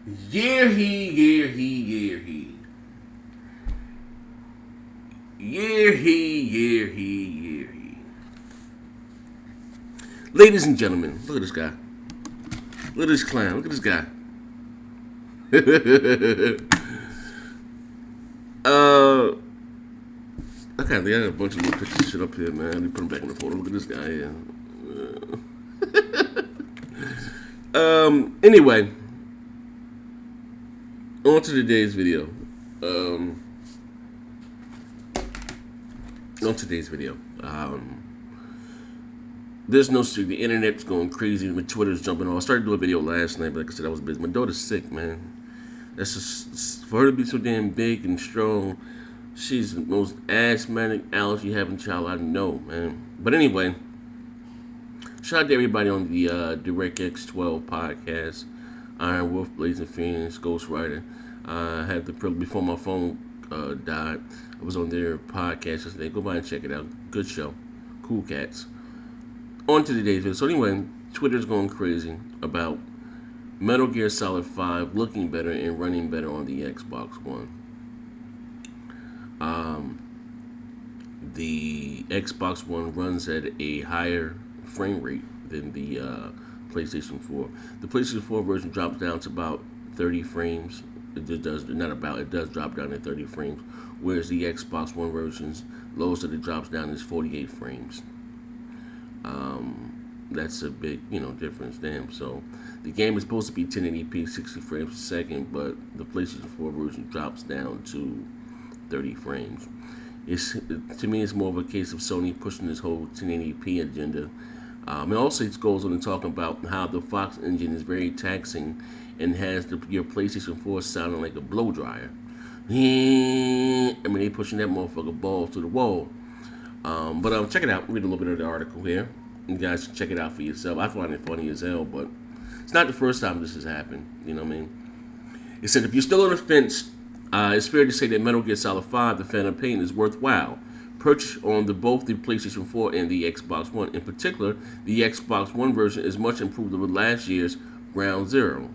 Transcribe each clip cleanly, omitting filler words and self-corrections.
Yeah, he, yeah, he, yeah, he. Yeah, he, yeah, he, yeah, he. Ladies and gentlemen, look at this guy. Look at this clown. Look at this guy. uh, I got a bunch of little pictures of shit up here, man. Let me put them back in the photo. Look at this guy here. Anyway, on to today's video. Um, on today's video. There's no secret. The internet's going crazy. My Twitter's jumping off. I started to do a video last night, but like I said, I was busy. My daughter's sick, man. That's just for her to be so damn big and strong. She's the most asthmatic allergy having child I know, man. But anyway, shout out to everybody on the DirectX12 podcast. Iron Wolf, Blazing Phoenix, Ghost Rider. I had the privilege before my phone died. I was on their podcast yesterday. Go by and check it out. Good show. Cool cats. On to today's video. So anyway, Twitter's going crazy about Metal Gear Solid 5 looking better and running better on the Xbox One. The Xbox One runs at a higher frame rate than the PlayStation 4. The PlayStation 4 version drops down to about 30 frames. It does not about. It does drop down to 30 frames, whereas the Xbox One version's lowest that it drops down is 48 frames. That's a big, difference. Damn. So the game is supposed to be 1080p, 60 frames a second, but the PlayStation 4 version drops down to 30 frames. To me, it's more of a case of Sony pushing this whole 1080p agenda. And also, it goes on and talking about how the Fox engine is very taxing and has your PlayStation 4 sounding like a blow dryer. I mean, they pushing that motherfucker balls to the wall. But check it out. Read a little bit of the article here. You guys can check it out for yourself. I find it funny as hell, but it's not the first time this has happened. You know what I mean? It said, if you're still on the fence, it's fair to say that Metal Gear Solid 5, The Phantom Pain, is worthwhile. Purchase on both the PlayStation 4 and the Xbox One. In particular, the Xbox One version is much improved over last year's Ground Zero.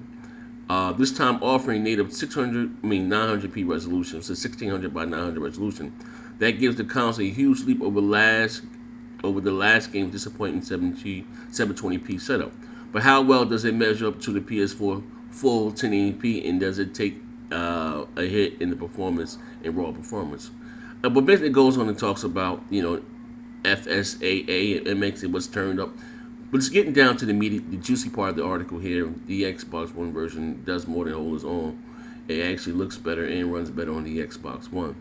This time offering native 900p resolution, so 1600 by 900 resolution. That gives the console a huge leap over the last game's disappointing 720p setup. But how well does it measure up to the PS4 full 1080p, and does it take a hit in the performance, in raw performance? But basically it goes on and talks about, FSAA. It makes it what's turned up. But it's getting down to the juicy part of the article here. The Xbox One version does more than hold its own. It actually looks better and runs better on the Xbox One.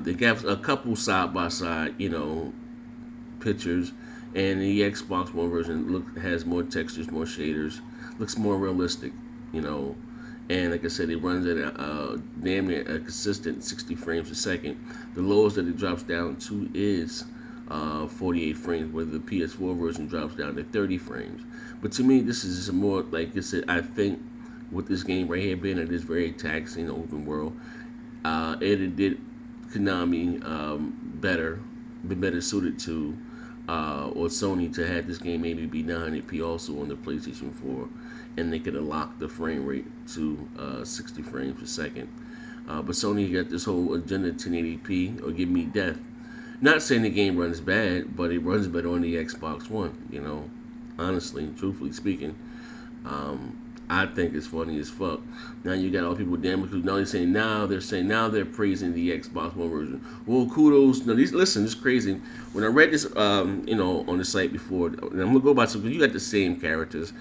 They got a couple side-by-side, pictures. And the Xbox One version has more textures, more shaders. Looks more realistic, And like I said, it runs at damn near a consistent 60 frames a second. The lowest that it drops down to is 48 frames, where the PS4 version drops down to 30 frames. But to me, this is more, like I said, I think with this game right here being it is very taxing, open world, it did Konami been better suited to, or Sony, to have this game maybe be 900p also on the PlayStation 4, and they could have locked the frame rate to 60 frames a second. But Sony got this whole agenda 1080p or give me death. Not saying the game runs bad, but it runs better on the Xbox One. Honestly, truthfully speaking, I think it's funny as fuck. Now you got all people damn because now they're praising the Xbox One version. Well, kudos. No, listen, it's crazy. When I read this, on the site before, and I'm gonna go by some because you got the same characters.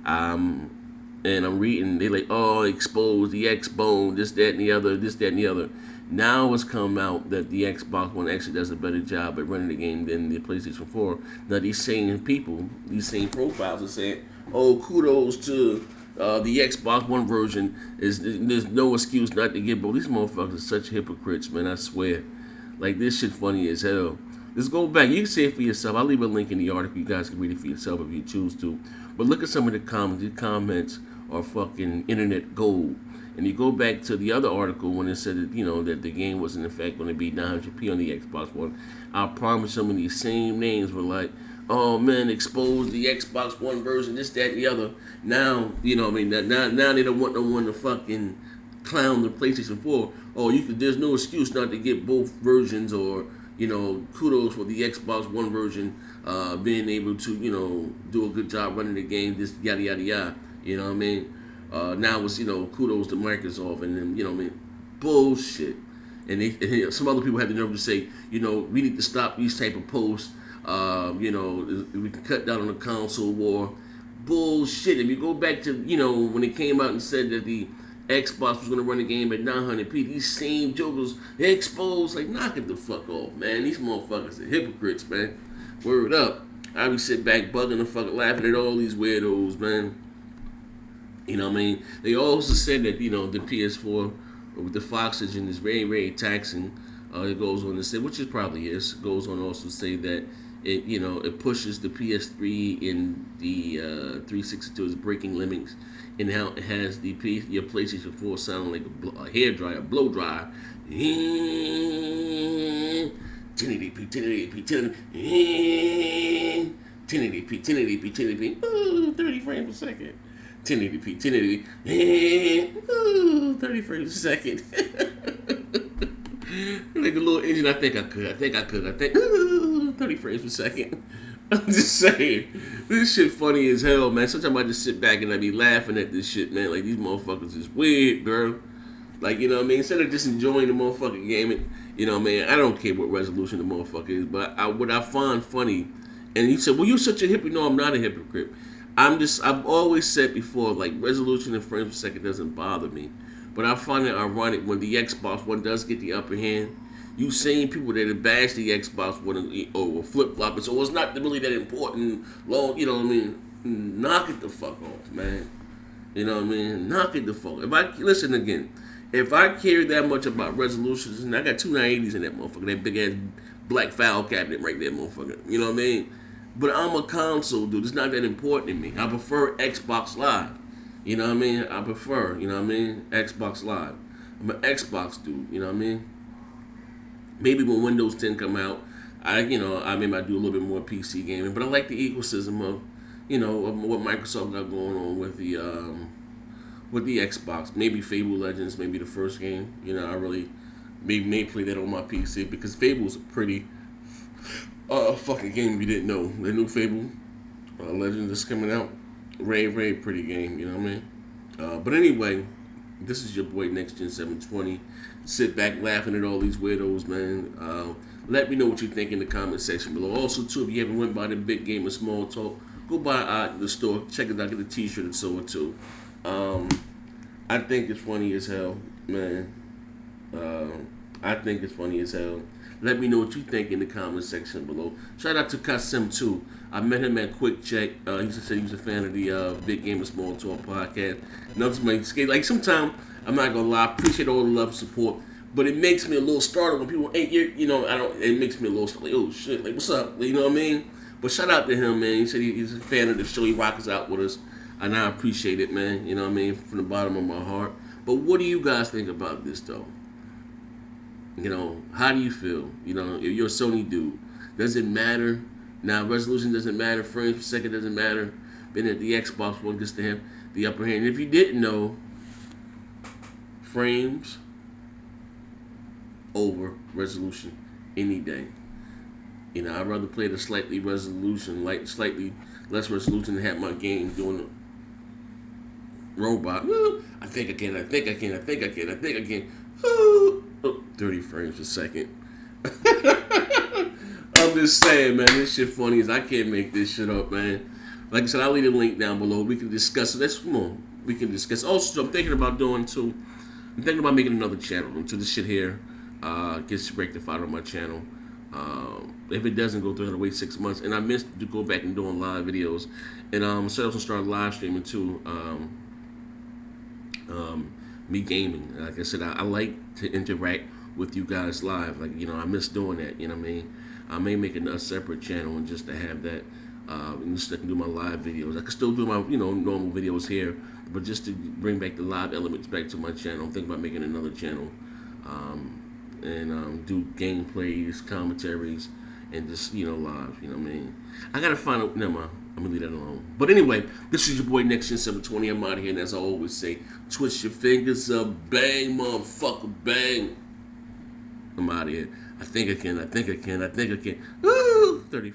And I'm reading, they like, oh, expose the X-Bone, this, that, and the other, this, that, and the other. Now it's come out that the Xbox One actually does a better job at running the game than the PlayStation 4. Now these same people, these same profiles are saying, oh, kudos to the Xbox One version. There's no excuse not to give, but these motherfuckers are such hypocrites, man, I swear. Like, this shit funny as hell. Let's go back. You can see it for yourself. I'll leave a link in the article. You guys can read it for yourself if you choose to. But look at some of the comments. These comments are fucking internet gold. And you go back to the other article when it said that, that the game was in fact going to be 900p on the Xbox One. I promise some of these same names were like, oh man, expose the Xbox One version, this, that, and the other. Now, you know what I mean? Now they don't want no one to fucking clown the PlayStation 4. Oh, you could, there's no excuse not to get both versions, or, you know, kudos for the Xbox One version being able to, you know, do a good job running the game, this, yada, yada, yada. You know what I mean? Now it's, you know, kudos to Microsoft, and then, you know what I mean? Bullshit. And some other people have the nerve to say, you know, we need to stop these type of posts. You know, we can cut down on the console war. Bullshit. If you go back to, you know, when it came out and said that the Xbox was going to run the game at 900p, these same jokers, they exposed, like, knock it the fuck off, man. These motherfuckers are hypocrites, man. Word up. I be sit back bugging the fuck, laughing at all these weirdos, man. You know what I mean? They also said that, you know, the PS4 with the Fox engine is very, very taxing. It goes on to say, which it probably is, goes on to also say that it, you know, it pushes the PS3 and the 360 to its breaking limits, and how it has your PlayStation 4 sound like a hair dryer, a blow dryer. 1080p, 1080p, 1080p, 1080p, 1080p, 1080p, 30 frames a second. 1080p, 1080p, 30 frames a second. Like a little engine, I think 30 frames per second. I'm just saying, this shit funny as hell, man. Sometimes I just sit back and I be laughing at this shit, man. Like, these motherfuckers is weird, bro. Like, you know what I mean? Instead of just enjoying the motherfucking game, you know what I mean? I don't care what resolution the motherfucker is, but what I find funny, and he said, well, you're such a hypocrite. No, I'm not a hypocrite. I've always said before, like, resolution and frames per second doesn't bother me. But I find it ironic when the Xbox One does get the upper hand. You seen people that bash the Xbox One or flip flop it, so it's not really that important. Long, you know what I mean? Knock it the fuck off, man. You know what I mean? Knock it the fuck. Listen again, if I care that much about resolutions, and I got two 980s in that motherfucker, that big ass black file cabinet right there, motherfucker. You know what I mean? But I'm a console dude. It's not that important to me. I prefer Xbox Live. You know what I mean? I prefer, you know what I mean, Xbox Live. I'm an Xbox dude, you know what I mean? Maybe when Windows 10 come out, I do a little bit more PC gaming, but I like the ecosystem of, you know, of what Microsoft got going on with the Xbox. Maybe Fable Legends, maybe the first game. You know, I really may play that on my PC because Fable's a pretty fucking game if you didn't know. The new Fable Legends is coming out. Very, very pretty game, you know what I mean? But anyway, this is your boy Next Gen 720. Sit back laughing at all these weirdos, man. Let me know what you think in the comment section below. Also, too, if you haven't went by the Big Game of Small Talk, go by the store. Check it out. Get a t-shirt and so too. I think it's funny as hell, man. I think it's funny as hell. Let me know what you think in the comment section below. Shout out to Kasim too. I met him at Quick Check. He said he was a fan of the Big Game of Small Talk podcast. Like sometimes I'm not gonna lie, I appreciate all the love and support, but it makes me a little startled when people, hey, you know, It makes me a little like, oh shit, like what's up? You know what I mean? But shout out to him, man. He said he's a fan of the show. He rocks out with us, and I appreciate it, man. You know what I mean, from the bottom of my heart. But what do you guys think about this though? You know, how do you feel? You know, if you're a Sony dude, does it matter? Now, resolution doesn't matter, frames per second doesn't matter. Then at the Xbox One gets to have the upper hand. And if you didn't know, frames over resolution any day. You know, I'd rather play the slightly less resolution than have my game doing the robot. I think I can. 30 frames a second. I'm just saying, man, this shit funny as I can't make this shit up, man. Like I said, I'll leave a link down below. We can discuss it. We can discuss. Also, I'm thinking about making another channel until this shit here gets rectified on my channel. If it doesn't go through, I have to wait 6 months. And I missed to go back and doing live videos. And so I also started live streaming too. Me gaming. Like I said, I like to interact with you guys live. Like, you know, I miss doing that. You know what I mean? I may make a separate channel and just to have that, and just so I can do my live videos. I can still do my, you know, normal videos here, but just to bring back the live elements back to my channel. I'm thinking about making another channel, and do gameplays, commentaries, and just live. You know what I mean? I gotta find out. Never mind. I'm gonna leave that alone. But anyway, this is your boy Next Gen 720. I'm out of here, and as I always say, twist your fingers up, bang, motherfucker, bang. I'm out of here. I think I can. Woo! 30.